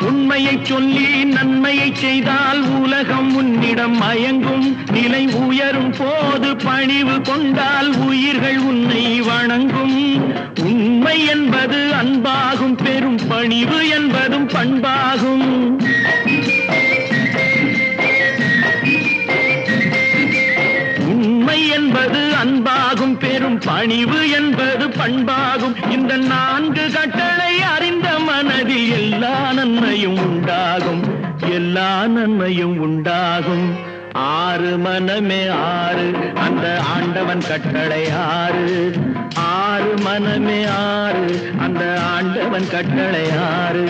உண்மையை சொல்லி நன்மையை செய்தால் உலகம் உன்னிடம் மயங்கும். நிலை உயரும் போது பணிவு கொண்டால் உயிர்கள் உன்னை வணங்கும். உண்மை என்பது அன்பாகும், பெரும் பணிவு என்பதும் பண்பாகும். உண்மை என்பது அன்பாகும், பெரும் பணிவு என்பது பண்பாகும். இந்த 4 கட்டளை அறிந்த மனதில் எல்லா நன்மையும் உண்டாகும், எல்லா நன்மையும் உண்டாகும். 6 மனமே 6 அந்த ஆண்டவன் கட்டளை 6. 6 மனமே 6 அந்த ஆண்டவன் கட்டளை 6.